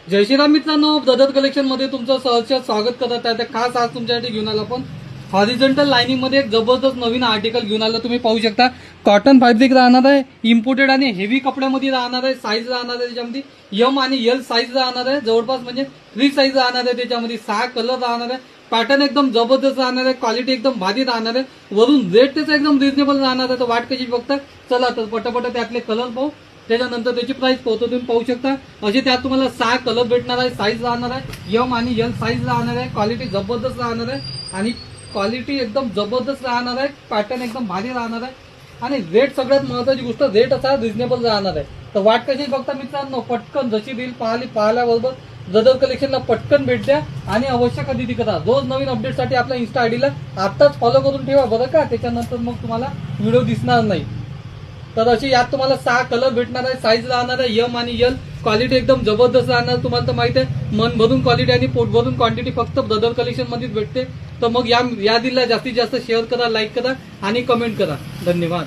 जय श्रीराम मित्रांनो, brother collection मध्ये तुमचं सहर्ष स्वागत करत आहे. खास आज तुमच्यासाठी घेऊन आलो आपण हॉरिझॉन्टल लाइनिंग मध्ये एक जबरदस्त नवीन आर्टिकल घेऊन आलो. तुम्ही पाहू शकता कॉटन फॅब्रिक राहणार आहे, इम्पोर्टेड आणि हेवी कपड्यामध्ये राहणार आहे. साईज राहणार आहे त्याच्यामध्ये एम आणि एल साईज राहणार आहे. जवळपास म्हणजे 3 साईज राहणार आहे. त्याच्यामध्ये 6 कलर राहणार आहे. पॅटर्न एकदम जबरदस्त राहणार आहे. क्वालिटी एकदम भारी राहणार आहे. वरून रेट त्याचा एकदम रिजनेबल राहणार आहे. तर वाट कशी बघता, चला तर पटापट त्यातले कलर पाहू, त्याच्यानंतर त्याची प्राइस पाहतो. तुम्ही पाहू शकता असे त्यात तुम्हाला 6 कलर भेटणार आहे. साईज राहणार आहे एम आणि एल साईज राहणार आहे. क्वालिटी जबरदस्त राहणार आहे आणि क्वालिटी एकदम जबरदस्त राहणार आहे. पॅटर्न एकदम भारी राहणार आहे आणि रेट सगळ्यात महत्वाची गोष्ट, रेट असा रिजनेबल राहणार आहे. तर वाट कशी बघता मित्रांनो, पटकन जशी रील पाहिल्याबरोबर ब्रदर कलेक्शनला पटकन भेट द्या आणि अवश्य खरेदी करा. रोज नवीन अपडेटसाठी आपल्या इन्स्टा आयडीला आत्ताच फॉलो करून ठेवा बरं का, त्याच्यानंतर मग तुम्हाला व्हिडिओ दिसणार नाही. तर अशी यात तुम्हाला 6 कलर भेटणार आहे. साईज राहणार आहे एम आणि एल. क्वालिटी एकदम जबरदस्त राहणार. तुम्हाला तर माहिती आहे, मन भरून क्वालिटी आणि पोट भरून क्वांटिटी फक्त ब्रदर कलेक्शन मध्येच भेटते. तर मग या दिला जास्तीत जास्त शेअर करा, लाईक करा आणि कमेंट करा. धन्यवाद.